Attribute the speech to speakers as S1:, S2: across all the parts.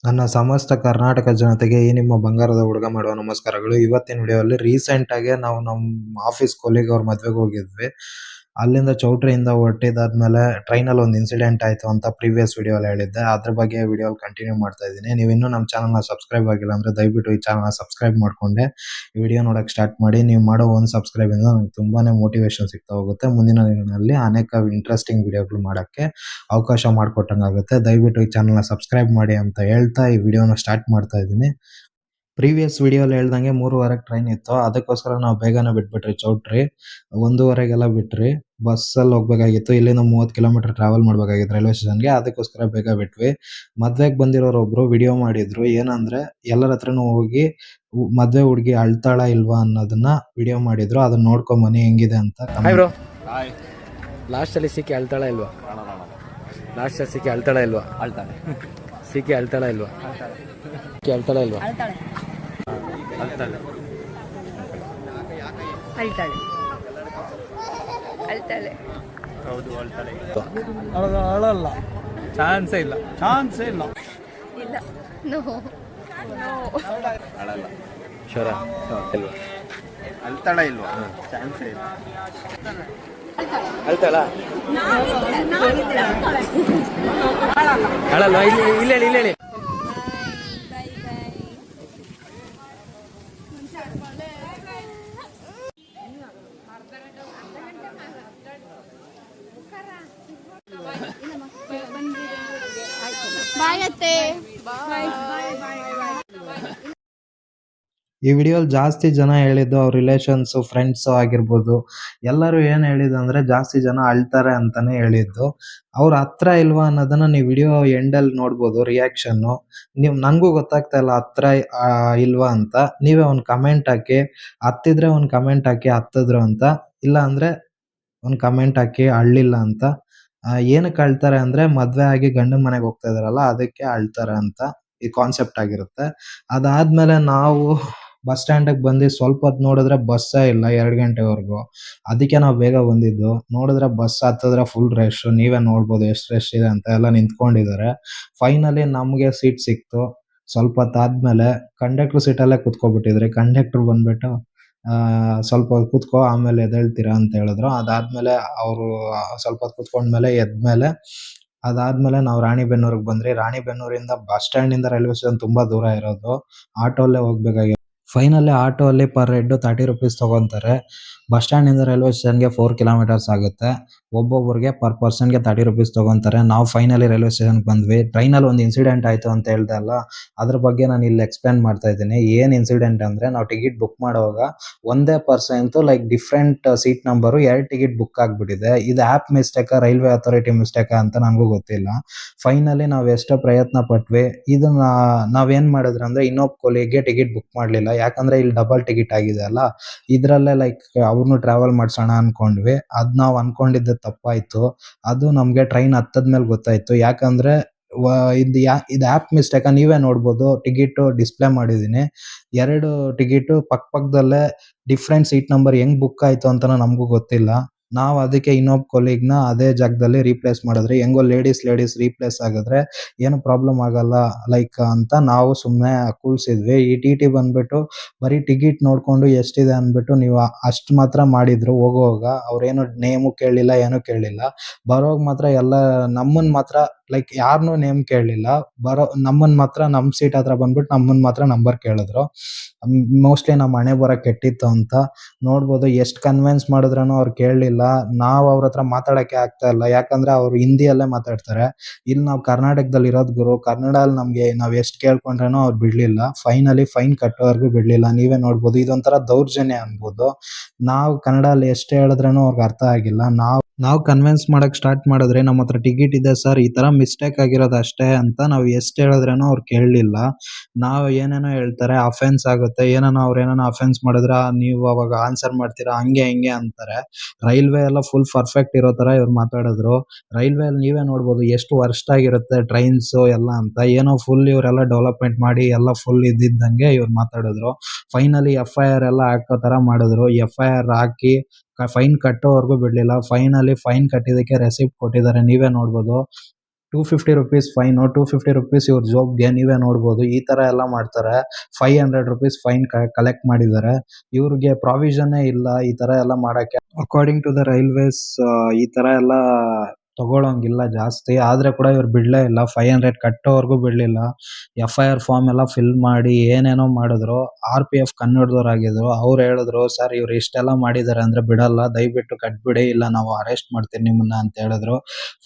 S1: ನನ್ನ ಸಮಸ್ತ ಕರ್ನಾಟಕ ಜನತೆಗೆ ಈ ನಿಮ್ಮ ಬಂಗಾರದ ಹುಡುಗ ಮಾಡುವ ನಮಸ್ಕಾರಗಳು. ಇವತ್ತಿನ ವಿಡಿಯೋದಲ್ಲಿ ರೀಸೆಂಟ್ ಆಗಿ ನಾವು ನಮ್ಮ ಆಫೀಸ್ ಕೊಲೀಗ್ ಅವ್ರ ಮದ್ವೆಗೆ ಹೋಗಿದ್ವಿ. ಅಲ್ಲಿಂದ ಚೌಟ್ರಿಯಿಂದ ಹೊರಟಿದ್ದಾದ್ಮೇಲೆ ಟ್ರೈನಲ್ಲಿ ಒಂದು ಇನ್ಸಿಡೆಂಟ್ ಆಯ್ತು ಅಂತ ಪ್ರೀವಿಯಸ್ ವಿಡಿಯೋಲಿ ಹೇಳಿದ್ದೆ. ಅದ್ರ ಬಗ್ಗೆ ವಿಡಿಯೋ ಕಂಟಿನ್ಯೂ ಮಾಡ್ತಾ ಇದ್ದೀನಿ. ನೀವು ಇನ್ನೂ ನಮ್ಮ ಚಾನಲ್‌ನ ಸಬ್ಸ್ಕ್ರೈಬ್ ಆಗಿಲ್ಲ ಅಂದ್ರೆ ದಯವಿಟ್ಟು ಈ ಚಾನಲ್‌ನ ಸಬ್ಸ್ಕ್ರೈಬ್ ಮಾಡ್ಕೊಂಡೆ ಈ ವಿಡಿಯೋ ನೋಡಕ್ ಸ್ಟಾರ್ಟ್ ಮಾಡಿ. ನೀವು ಮಾಡೋ ಒಂದು ಸಬ್ಸ್ಕ್ರೈಬ್ ಇಂದ ನನಗೆ ತುಂಬಾನೇ ಮೋಟಿವೇಶನ್ ಸಿಗ್ತಾ ಹೋಗುತ್ತೆ. ಮುಂದಿನ ದಿನಗಳಲ್ಲಿ ಅನೇಕ ಇಂಟ್ರೆಸ್ಟಿಂಗ್ ವಿಡಿಯೋಗಳು ಮಾಡಕ್ಕೆ ಅವಕಾಶ ಮಾಡಿಕೊಟ್ಟಂಗಾಗುತ್ತೆ. ದಯವಿಟ್ಟು ಈ ಚಾನಲ್‌ನ ಸಬ್ಸ್ಕ್ರೈಬ್ ಮಾಡಿ ಅಂತ ಹೇಳ್ತಾ ಈ ವಿಡಿಯೋನ ಸ್ಟಾರ್ಟ್ ಮಾಡ್ತಾ ಇದ್ದೀನಿ. ಪ್ರೀವಿಯಸ್ ವಿಡಿಯೋಲಿ ಹೇಳ್ದಂಗೆ 3:15ಕ್ಕೆ ಟ್ರೈನ್ ಇತ್ತು. ಅದಕ್ಕೋಸ್ಕರ ನಾವು ಬೇಗನೆ ಬಿಟ್ಬಿಟ್ರಿ ಚೌಟ್ರಿ. 1:30ಗೆಲ್ಲ ಬಿಟ್ರಿ. ಬಸ್ಸಲ್ಲಿ ಹೋಗ್ಬೇಕಾಗಿತ್ತು. ಇಲ್ಲಿಂದ 30 ಕಿಲೋಮೀಟರ್ ಟ್ರಾವೆಲ್ ಮಾಡ್ಬೇಕಾಗಿತ್ತು ರೈಲ್ವೆ ಸ್ಟೇಷನ್‌ಗೆ. ಅದಕ್ಕೋಸ್ಕರ ಬೇಗ ಬಿಟ್ವಿ. ಮದ್ವೆಗೆ ಬಂದಿರೋರೊಬ್ರು ವಿಡಿಯೋ ಮಾಡಿದ್ರು. ಏನಂದ್ರೆ ಎಲ್ಲರ ಹತ್ರನೂ ಹೋಗಿ ಮದ್ವೆ ಹುಡುಗಿ ಅಳ್ತಾಳ ಇಲ್ವಾ ಅನ್ನೋದನ್ನ ವಿಡಿಯೋ ಮಾಡಿದ್ರು. ಅದನ್ನ ನೋಡ್ಕೊಂಡ್ ಬನ್ನಿ ಹೆಂಗಿದೆ ಅಂತ.
S2: Hi bro. ಲಾಸ್ಟಲ್ಲಿ ಸಿಕ್ಕಿ ಅಳ್ತಾಳ ಇಲ್ವಾ? ಲಾಸ್ಟಲ್ಲಿ ಸಿಕ್ಕಿ ಅಳ್ತಾಳ ಇಲ್ವಾ? ಅಳ್ತಾಳೆ. ಸಿಕ್ಕಿ ಅಳ್ತಾಳ ಇಲ್ವಾ? ಸಿಕ್ಕಿ ಅಳ್ತಾಳ ಇಲ್ವಾ?
S3: ಅಳ್ತಾಳೆ. ಅಳ್ತಾಳೆ. ಅಳ್ತಾಳೆ.
S4: ಹೌದು ಅಳ್ತಾಳೆ.
S2: ಅಳಲ್ಲ.
S4: ಚಾನ್ಸೇ ಇಲ್ಲ.
S3: ಇಲ್ಲ. ನೋ.
S4: ಅಳಲ್ಲ.
S2: ಶೋರ ಇಲ್ವಾ?
S4: ಅಳ್ತಾಳ ಇಲ್ವಾ? ಚಾನ್ಸೇ ಇಲ್ಲ.
S2: ಅಳ್ತಾಳ? ಅಳಲ್ವಾ? ಇಲ್ಲಿ ಹೇಳಿ.
S3: ಬಾಯ್ ಅತ್ತೆ.
S1: ಈ ವಿಡಿಯೋಲಿ ಜಾಸ್ತಿ ಜನ ಹೇಳಿದ್ದು ಅವ್ರ ರಿಲೇಷನ್ಸ್ ಫ್ರೆಂಡ್ಸ್ ಆಗಿರ್ಬೋದು. ಎಲ್ಲರೂ ಏನ್ ಹೇಳಿದಂದ್ರೆ ಜಾಸ್ತಿ ಜನ ಅಳ್ತಾರೆ ಅಂತಾನೆ ಹೇಳಿದ್ದು. ಅವ್ರ ಹತ್ರ ಇಲ್ವಾ ಅನ್ನೋದನ್ನ ನೀವು ವಿಡಿಯೋ ಎಂಡಲ್ಲಿ ನೋಡ್ಬೋದು ರಿಯಾಕ್ಷನ್. ನಂಗೂ ಗೊತ್ತಾಗ್ತಾ ಇಲ್ಲ ಹತ್ರ ಇಲ್ವಾ ಅಂತ. ನೀವೇ ಒಂದು ಕಮೆಂಟ್ ಹಾಕಿ. ಹತ್ತಿದ್ರೆ ಒಂದು ಕಮೆಂಟ್ ಹಾಕಿ ಹತ್ತಿದ್ರು ಅಂತ. ಇಲ್ಲ ಅಂದ್ರೆ ಒಂದು ಕಮೆಂಟ್ ಹಾಕಿ ಅಳ್ಳಿಲ್ಲ ಅಂತ. ಏನಕ್ಕೆ ಅಳ್ತಾರೆ ಅಂದ್ರೆ ಮದ್ವೆ ಆಗಿ ಗಂಡನ ಮನೆಗೆ ಹೋಗ್ತಾ ಇದಾರಲ್ಲ ಅದಕ್ಕೆ ಅಳ್ತಾರೆ ಅಂತ ಈ ಕಾನ್ಸೆಪ್ಟ್ ಆಗಿರುತ್ತೆ. ಅದಾದ್ಮೇಲೆ ನಾವು ಬಸ್ ಸ್ಟ್ಯಾಂಡಿಗೆ ಬಂದು ಸ್ವಲ್ಪ ಹೊತ್ತು ನೋಡಿದ್ರೆ ಬಸ್ಸೇ ಇಲ್ಲ 2 ಗಂಟೆವರೆಗೂ. ಅದಕ್ಕೆ ನಾವು ಬೇಗ ಬಂದಿದ್ದು. ನೋಡಿದ್ರೆ ಬಸ್ ಹತ್ತಿದ್ರೆ ಫುಲ್ ರಶ್. ನೀವೇ ನೋಡ್ಬೋದು ಎಷ್ಟು ರಶ್ ಇದೆ ಅಂತ. ಎಲ್ಲ ನಿಂತ್ಕೊಂಡಿದ್ದಾರೆ. ಫೈನಲಿ ನಮಗೆ ಸೀಟ್ ಸಿಕ್ತು. ಸ್ವಲ್ಪ ಹೊತ್ತಾದ್ಮೇಲೆ ಕಂಡಕ್ಟರ್ ಸೀಟಲ್ಲೇ ಕುತ್ಕೊಬಿಟ್ಟಿದ್ರಿ. ಕಂಡಕ್ಟರ್ ಬಂದ್ಬಿಟ್ಟು ಸ್ವಲ್ಪ ಹೊತ್ತು ಕೂತ್ಕೋ ಆಮೇಲೆ ಎದ್ದೇಳ್ತೀರಾ ಅಂತ ಹೇಳಿದ್ರು. ಅದಾದ್ಮೇಲೆ ಅವರು ಸ್ವಲ್ಪ ಹೊತ್ತು ಕೂತ್ಕೊಂಡ್ಮೇಲೆ ಎದ್ಮೇಲೆ ಅದಾದ್ಮೇಲೆ ನಾವು ರಾಣಿಬೆನ್ನೂರಿಗೆ ಬಂದ್ರಿ. ರಾಣಿಬೆನ್ನೂರಿಂದ ಬಸ್ ಸ್ಟ್ಯಾಂಡಿಂದ ರೈಲ್ವೆ ಸ್ಟೇಷನ್ ತುಂಬಾ ದೂರ ಇರೋದು. ಆಟೋಲ್ಲೇ ಹೋಗ್ಬೇಕಾಗಿತ್ತು. ಫೈನಲಿ ಆಟೋ ಅಲ್ಲಿ ಪರ್ ಹೆಡ್ 30 ರೂಪೀಸ್ ತಗೊಂತಾರೆ. ಬಸ್ ಸ್ಟ್ಯಾಂಡಿಂದ ರೈಲ್ವೆ ಸ್ಟೇಷನ್‌ಗೆ 4 ಕಿಲೋಮೀಟರ್ಸ್ ಆಗುತ್ತೆ. ಒಬ್ಬೊಬ್ಬರಿಗೆ ಪರ್ ಪರ್ಸನ್‌ಗೆ 30 ರೂಪೀಸ್ ತಗೊಂತಾರೆ. ನಾವು ಫೈನಲಿ ರೈಲ್ವೆ ಸ್ಟೇಷನ್‌ಗೆ ಬಂದ್ವಿ. ಟ್ರೈನಲ್ಲಿ ಒಂದು ಇನ್ಸಿಡೆಂಟ್ ಆಯ್ತು ಅಂತ ಹೇಳ್ದೆ ಅಲ್ಲ, ಅದ್ರ ಬಗ್ಗೆ ನಾನು ಇಲ್ಲಿ ಎಕ್ಸ್‌ಪ್ಲೇನ್ ಮಾಡ್ತಾ ಇದ್ದೀನಿ. ಏನ್ ಇನ್ಸಿಡೆಂಟ್ ಅಂದ್ರೆ ನಾವು ಟಿಕೆಟ್ ಬುಕ್ ಮಾಡುವಾಗ ಒಂದೇ ಪರ್ಸನ್‌ದು like different seat number 2 ticket book ಆಗ್ಬಿಟ್ಟಿದೆ. ಇದು ಆಪ್ ಮಿಸ್ಟೇಕಾ ರೈಲ್ವೆ ಅಥಾರಿಟಿ ಮಿಸ್ಟೇಕಾ ಅಂತ ನನಗೂ ಗೊತ್ತಿಲ್ಲ. ಫೈನಲಿ ನಾವು ಎಷ್ಟೋ ಪ್ರಯತ್ನ ಪಟ್ವಿ. ಇದನ್ನ ನಾವೇನ್ ಮಾಡಿದ್ವಿ ಅಂದ್ರೆ ಇನ್ನೊಬ್ಬ ಕೊಲೀಗ್ಗೆ ಟಿಕೆಟ್ ಬುಕ್ ಮಾಡ್ಲಿಲ್ಲ. ಯಾಕಂದ್ರೆ ಇಲ್ಲಿ ಡಬಲ್ ಟಿಕೆಟ್ ಆಗಿದೆ ಅಲ್ಲ. ಇದ್ರಲ್ಲೇ ಲೈಕ್ ಅವ್ರನ್ನು ಟ್ರಾವೆಲ್ ಮಾಡ್ಸೋಣ ಅನ್ಕೊಂಡ್ವಿ. ಅದ್ ನಾವ್ ಅನ್ಕೊಂಡಿದ್ದೆ ತಪ್ಪಾಯ್ತು. ಅದು ನಮ್ಗೆ ಟ್ರೈನ್ ಹತ್ತದ್ಮೇಲೆ ಗೊತ್ತಾಯ್ತು. ಯಾಕಂದ್ರೆ ಇದು ಆಪ್ ಮಿಸ್ಟೇಕಾ ನೀವೇ ನೋಡ್ಬೋದು. ಟಿಕೆಟ್ ಡಿಸ್ಪ್ಲೇ ಮಾಡಿದೀನಿ. 2 ಟಿಕೆಟ್ ಪಕ್ಕದಲ್ಲೇ ಡಿಫರೆಂಟ್ ಸೀಟ್ ನಂಬರ್ ಹೆಂಗ್ ಬುಕ್ ಆಯ್ತು ಅಂತಾನು ನಮಗೂ ಗೊತ್ತಿಲ್ಲ. ನಾವು ಅದಕ್ಕೆ ಇನ್ನೊಬ್ಬ ಕೊಲೀಗ್‌ನ ಅದೇ ಜಾಗದಲ್ಲಿ ರೀಪ್ಲೇಸ್ ಮಾಡಿದ್ರಿ. ಹೆಂಗೋ ಲೇಡೀಸ್ ರೀಪ್ಲೇಸ್ ಆಗಿದ್ರೆ ಏನು ಪ್ರಾಬ್ಲಮ್ ಆಗಲ್ಲ ಲೈಕ್ ಅಂತ ನಾವು ಸುಮ್ನೆ ಕೂಳ್ಸಿದ್ವಿ. ಈ ಟಿ.ಟಿ ಬಂದ್ಬಿಟ್ಟು ಬರೀ ಟಿಕೆಟ್ ನೋಡ್ಕೊಂಡು ಎಷ್ಟಿದೆ ಅಂದ್ಬಿಟ್ಟು ನೀವು ಅಷ್ಟ್ ಮಾತ್ರ ಮಾಡಿದ್ರು ಹೋಗುವಾಗ. ಅವ್ರೇನು ನೇಮು ಕೇಳಲಿಲ್ಲ, ಏನು ಕೇಳಲಿಲ್ಲ. ಬರೋವಾಗ ಮಾತ್ರ ಎಲ್ಲ ನಮ್ಮನ್ ಮಾತ್ರ ಲೈಕ್ ಯಾರ್ನೂ ನೇಮ್ ಕೇಳಲಿಲ್ಲ. ನಮ್ಮನ್ ಮಾತ್ರ ನಮ್ ಸೀಟ್ ಹತ್ರ ಬಂದ್ಬಿಟ್ಟು ನಮ್ಮನ್ ಮಾತ್ರ ನಂಬರ್ ಕೇಳಿದ್ರು. ಮೋಸ್ಟ್ಲಿ ನಮ್ಮ ಹಣೆಬರಹ ಕೆಟ್ಟಿತ್ತು ಅಂತ ನೋಡ್ಬೋದು. ಎಷ್ಟ್ ಕನ್ವಿನ್ಸ್ ಮಾಡಿದ್ರೂನು ಅವ್ರು ಕೇಳಲಿಲ್ಲ. ನಾವು ಅವ್ರ ಹತ್ರ ಮಾತಾಡಕ್ಕೆ ಆಗ್ತಾ ಇಲ್ಲ. ಯಾಕಂದ್ರೆ ಅವ್ರು ಹಿಂದಿಯಲ್ಲೇ ಮಾತಾಡ್ತಾರೆ. ಇಲ್ಲಿ ನಾವು ಕರ್ನಾಟಕದಲ್ಲಿ ಇರೋದ್ ಗುರು. ಕನ್ನಡಲ್ಲಿ ನಮ್ಗೆ ನಾವ್ ಎಷ್ಟ್ ಕೇಳ್ಕೊಂಡ್ರೇನು ಅವ್ರು ಬಿಡ್ಲಿಲ್ಲ. ಫೈನಲಿ ಫೈನ್ ಕಟ್ಟೋವರೆಗೂ ಬಿಡ್ಲಿಲ್ಲ. ನೀವೇ ನೋಡ್ಬೋದು. ಇದೊಂಥರ ದೌರ್ಜನ್ಯ ಅನ್ಬೋದು. ನಾವು ಕನ್ನಡಲ್ಲಿ ಎಷ್ಟ್ ಹೇಳಿದ್ರೇನು ಅವ್ರಿಗೆ ಅರ್ಥ ಆಗಿಲ್ಲ. ನಾವು ಕನ್ವಿನ್ಸ್ ಮಾಡಕ್ ಸ್ಟಾರ್ಟ್ ಮಾಡಿದ್ರೆ ನಮ್ಮ ಹತ್ರ ಟಿಕೆಟ್ ಇದೆ ಸರ್, ಈ ತರ ಮಿಸ್ಟೇಕ್ ಆಗಿರೋದು ಅಷ್ಟೇ ಅಂತ ನಾವು ಎಷ್ಟ್ ಹೇಳಿದ್ರೇನು ಅವ್ರು ಕೇಳಲಿಲ್ಲ. ನಾವು ಏನೇನೋ ಹೇಳ್ತಾರೆ ಅಫೆನ್ಸ್ ಆಗುತ್ತೆ. ಅವ್ರೇನೋ ಅಫೆನ್ಸ್ ಮಾಡಿದ್ರೆ ನೀವು ಅವಾಗ ಆನ್ಸರ್ ಮಾಡ್ತೀರಾ ಹಂಗೆ ಹಿಂಗೆ ಅಂತಾರೆ. ರೈಲ್ವೆ ಎಲ್ಲ ಫುಲ್ ಪರ್ಫೆಕ್ಟ್ ಇರೋ ತರ ಇವ್ರು ಮಾತಾಡಿದ್ರು. ರೈಲ್ವೆ ಅಲ್ಲಿ ನೀವೇ ನೋಡ್ಬೋದು ಎಷ್ಟು ವರ್ಸ್ಟ್ ಆಗಿರುತ್ತೆ ಟ್ರೈನ್ಸ್ ಎಲ್ಲ ಅಂತ. ಏನೋ ಫುಲ್ ಇವರೆಲ್ಲ ಡೆವಲಪ್ಮೆಂಟ್ ಮಾಡಿ ಎಲ್ಲ ಫುಲ್ ಇದ್ದಿದ್ದಂಗೆ ಇವ್ರು ಮಾತಾಡಿದ್ರು. ಫೈನಲಿ FIR ಎಲ್ಲ ಹಾಕೋ ತರ ಮಾಡಿದ್ರು. FIR ಹಾಕಿ ಫೈನ್ ಕಟ್ಟೋವರೆಗೂ ಬಿಡ್ಲಿಲ್ಲ. ಫೈನಲಿ ಫೈನ್ ಕಟ್ಟಿದಕ್ಕೆ ರೆಸಿಪ್ಟ್ ಕೊಟ್ಟಿದ್ದಾರೆ. ನೀವೇ ನೋಡ್ಬೋದು. ₹250 ಫೈನು, ₹250 ಇವ್ರ ಜಾಬ್‌ಗೆ ನೀವೇ ನೋಡ್ಬೋದು. ಈ ತರ ಎಲ್ಲ ಮಾಡ್ತಾರೆ. ₹500 ಫೈನ್ ಕಲೆಕ್ಟ್ ಮಾಡಿದ್ದಾರೆ. ಇವ್ರಿಗೆ ಪ್ರಾವಿಷನ್ನೇ ಇಲ್ಲ ಈ ತರ ಎಲ್ಲ ಮಾಡಕ್ಕೆ. ಅಕಾರ್ಡಿಂಗ್ ಟು ದ ರೈಲ್ವೇಸ್ ಈ ತರ ಎಲ್ಲ ತಗೊಳಂಗಿಲ್ಲ ಜಾಸ್ತಿ. ಆದ್ರೆ ಕೂಡ ಇವ್ರು ಬಿಡ್ಲೇ ಇಲ್ಲ. 500 ಕಟ್ಟೋವರೆಗೂ ಬಿಡ್ಲಿಲ್ಲ. ಎಫ್ಐಆರ್ ಫಾರ್ಮ್ ಎಲ್ಲ ಫಿಲ್ ಮಾಡಿ ಏನೇನೋ ಮಾಡಿದ್ರು. RPF ಕನ್ನಡದವರಾಗಿದ್ರು. ಅವ್ರು ಹೇಳಿದ್ರು, "ಸರ್ ಇವ್ರು ಇಷ್ಟೆಲ್ಲ ಮಾಡಿದ್ದಾರೆ ಅಂದ್ರೆ ಬಿಡಲ್ಲ. ದಯವಿಟ್ಟು ಕಟ್ಬಿಡಿ. ಇಲ್ಲ ನಾವು ಅರೆಸ್ಟ್ ಮಾಡ್ತೀವಿ ನಿಮ್ಮನ್ನ" ಅಂತ ಹೇಳಿದ್ರು.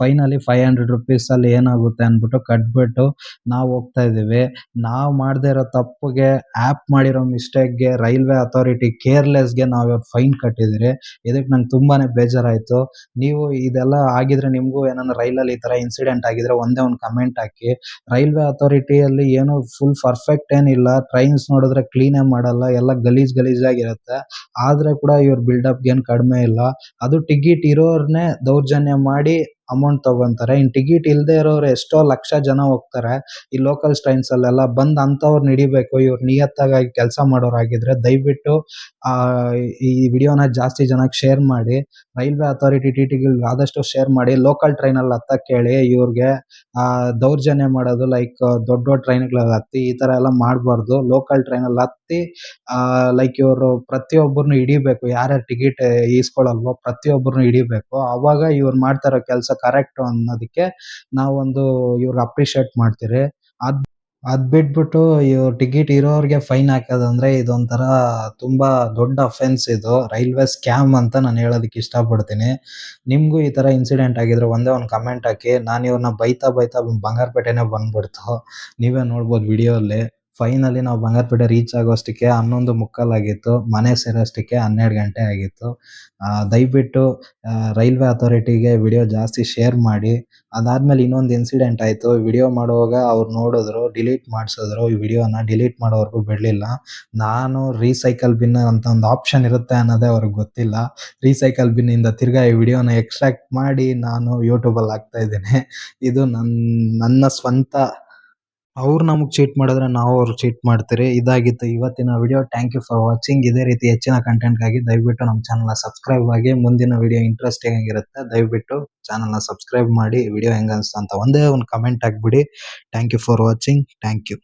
S1: ಫೈನಲಿ ₹500 ಅಲ್ಲಿ ಏನಾಗುತ್ತೆ ಅಂದ್ಬಿಟ್ಟು ಕಟ್ಬಿಟ್ಟು ನಾವು ಹೋಗ್ತಾ ಇದೀವಿ. ನಾವು ಮಾಡದೇ ಇರೋ ತಪ್ಪಿಗೆ, ಆ್ಯಪ್ ಮಾಡಿರೋ ಮಿಸ್ಟೇಕ್‌ಗೆ, ರೈಲ್ವೆ ಅಥಾರಿಟಿ ಕೇರ್‌ಲೆಸ್‌ಗೆ ನಾವು ಇವತ್ತು ಫೈನ್ ಕಟ್ಟಿದಿರಿ. ಇದಕ್ಕೆ ನಂಗೆ ತುಂಬಾನೇ ಬೇಜಾರಾಯ್ತು. ನೀವು ಇದೆಲ್ಲ ಆಗಿದ್ರೆ ನಿಮ್ಗೂ ಏನಾನ ರೈಲಲ್ಲಿ ಈ ತರ ಇನ್ಸಿಡೆಂಟ್ ಆಗಿದ್ರೆ ಒಂದೇ ಒಂದು ಕಮೆಂಟ್ ಹಾಕಿ. ರೈಲ್ವೆ ಅಥಾರಿಟಿಯಲ್ಲಿ ಏನು ಫುಲ್ ಪರ್ಫೆಕ್ಟ್ ಏನಿಲ್ಲ. ಟ್ರೈನ್ಸ್ ನೋಡಿದ್ರೆ ಕ್ಲೀನೇ ಮಾಡಲ್ಲ. ಎಲ್ಲ ಗಲೀಜಾಗಿರುತ್ತೆ. ಆದ್ರೆ ಕೂಡ ಇವ್ರ ಬಿಲ್ಡಪ್‌ಗೆ ಏನು ಕಡಿಮೆ ಇಲ್ಲ. ಅದು ಟಿಕೆಟ್ ಇರೋರ್ನೇ ದೌರ್ಜನ್ಯ ಮಾಡಿ ಅಮೌಂಟ್ ತಗೊಂತಾರೆ. ಇನ್ ಟಿಕೆಟ್ ಇಲ್ದೇ ಇರೋರು ಎಷ್ಟೋ ಲಕ್ಷ ಜನ ಹೋಗ್ತಾರೆ. ಈ ಲೋಕಲ್ ಟ್ರೈನ್ಸ್ ಅಲ್ಲೆಲ್ಲ ಬಂದ್ ಅಂತವ್ರನ್ನ ಹಿಡಿಬೇಕು. ಇವ್ರು ನಿಯತ್ತಾಗಿ ಕೆಲಸ ಮಾಡೋರಾಗಿದ್ರೆ ದಯವಿಟ್ಟು ಆ ಈ ವಿಡಿಯೋನ ಜಾಸ್ತಿ ಜನಕ್ಕೆ ಶೇರ್ ಮಾಡಿ. ರೈಲ್ವೆ ಅಥಾರಿಟಿ ಟಿಟಿಗಳಿಗೆ ಆದಷ್ಟು ಶೇರ್ ಮಾಡಿ. ಲೋಕಲ್ ಟ್ರೈನಲ್ಲಿ ಹತ್ತಕ್ಕೆ ಹೇಳಿ ಇವ್ರಿಗೆ. ದೌರ್ಜನ್ಯ ಮಾಡೋದು ಲೈಕ್ ದೊಡ್ಡ ದೊಡ್ಡ ಟ್ರೈನ್ಗಳಲ್ಲಿ ಹತ್ತಿ ಈ ತರ ಎಲ್ಲ ಮಾಡಬಾರ್ದು. ಲೋಕಲ್ ಟ್ರೈನಲ್ಲಿ ಹತ್ತಿ ಲೈಕ್ ಇವರು ಪ್ರತಿಯೊಬ್ಬರನ್ನು ಹಿಡಿಬೇಕು. ಯಾರ್ಯಾರು ಟಿಕೆಟ್ ಈಸ್ಕೊಳ್ಳಲ್ವೋ ಪ್ರತಿಯೊಬ್ಬರನ್ನು ಹಿಡಿಬೇಕು. ಅವಾಗ ಇವ್ರು ಮಾಡ್ತಾ ಇರೋ ಕೆಲಸ ಕರೆಕ್ಟ್ ಅನ್ನೋದಕ್ಕೆ ನಾವೊಂದು ಇವ್ರಿಗೆ ಅಪ್ರಿಶಿಯೇಟ್ ಮಾಡ್ತೀರಿ. ಅದ್ ಅದ್ ಬಿಟ್ಬಿಟ್ಟು ಇವ್ರು ಟಿಕೆಟ್ ಇರೋರ್ಗೆ ಫೈನ್ ಹಾಕೋದಂದ್ರೆ ಇದೊಂಥರ ತುಂಬಾ ದೊಡ್ಡ ಅಫೆನ್ಸ್ ಇದು. ರೈಲ್ವೆ ಸ್ಕ್ಯಾಮ್ ಅಂತ ನಾನು ಹೇಳೋದಕ್ಕೆ ಇಷ್ಟಪಡ್ತೀನಿ. ನಿಮ್ಗೂ ಈ ತರ ಇನ್ಸಿಡೆಂಟ್ ಆಗಿದ್ರೆ ಒಂದೇ ಒಂದು ಕಮೆಂಟ್ ಹಾಕಿ. ನಾನು ಇವ್ರನ್ನ ಬೈತಾ ಬಂಗಾರಪೇಟೆನೇ ಬಂದ್ಬಿಡ್ತು. ನೀವೇ ನೋಡ್ಬೋದು ವಿಡಿಯೋಲ್ಲಿ. ಫೈನಲಿ ನಾವು ಬಂಗಾರಪೇಟೆ ರೀಚ್ ಆಗೋಷ್ಟಕ್ಕೆ 11:45 ಆಗಿತ್ತು. ಮನೆ ಸೇರೋಷ್ಟಕ್ಕೆ 12 ಗಂಟೆ ಆಗಿತ್ತು. ದಯವಿಟ್ಟು ರೈಲ್ವೆ ಅಥಾರಿಟಿಗೆ ವಿಡಿಯೋ ಜಾಸ್ತಿ ಶೇರ್ ಮಾಡಿ. ಅದಾದ್ಮೇಲೆ ಇನ್ನೊಂದು ಇನ್ಸಿಡೆಂಟ್ ಆಯ್ತು. ವಿಡಿಯೋ ಮಾಡುವಾಗ ಅವ್ರು ನೋಡಿದ್ರು, ಡಿಲೀಟ್ ಮಾಡಿಸಿದ್ರು. ಈ ವಿಡಿಯೋನ ಡಿಲೀಟ್ ಮಾಡೋವರೆಗೂ ಬಿಡಲಿಲ್ಲ. ನಾನು ರೀಸೈಕಲ್ ಬಿನ್ ಅಂತ ಒಂದು ಆಪ್ಷನ್ ಇರುತ್ತೆ ಅನ್ನೋದೇ ಅವ್ರಿಗೆ ಗೊತ್ತಿಲ್ಲ. ರೀಸೈಕಲ್ ಬಿನ್ನಿಂದ ತಿರ್ಗಾ ಈ ವಿಡಿಯೋನ ಎಕ್ಸ್ಟ್ರಾಕ್ಟ್ ಮಾಡಿ ನಾನು ಯೂಟ್ಯೂಬಲ್ಲಿ ಹಾಕ್ತಾ ಇದ್ದೀನಿ. ಇದು ನನ್ನ ಸ್ವಂತ. ಅವ್ರು ನಮಗೆ ಚೀಟ್ ಮಾಡಿದ್ರೆ ನಾವು ಅವ್ರಿಗೆ ಚೀಟ್ ಮಾಡ್ತೀರಿ. ಇದಾಗಿತ್ತು ಇವತ್ತಿನ video. Thank you for watching. ಇದೇ ರೀತಿ ಹೆಚ್ಚಿನ ಕಂಟೆಂಟ್‌ಗಾಗಿ ದಯವಿಟ್ಟು ನಮ್ಮ ಚಾನಲ್‌ನ ಸಬ್ಸ್ಕ್ರೈಬ್ ಆಗಿ. ಮುಂದಿನ ವಿಡಿಯೋ ಇಂಟ್ರೆಸ್ಟಿಂಗ್ ಆಗಿರುತ್ತೆ. ದಯವಿಟ್ಟು ಚಾನಲ್‌ನ ಸಬ್ಸ್ಕ್ರೈಬ್ ಮಾಡಿ. ವಿಡಿಯೋ ಹೆಂಗನ್ಸ್ತು ಅಂತ ಒಂದೇ ಒಂದು ಕಮೆಂಟ್ ಹಾಕ್ಬಿಡಿ. Thank you for watching. Thank you.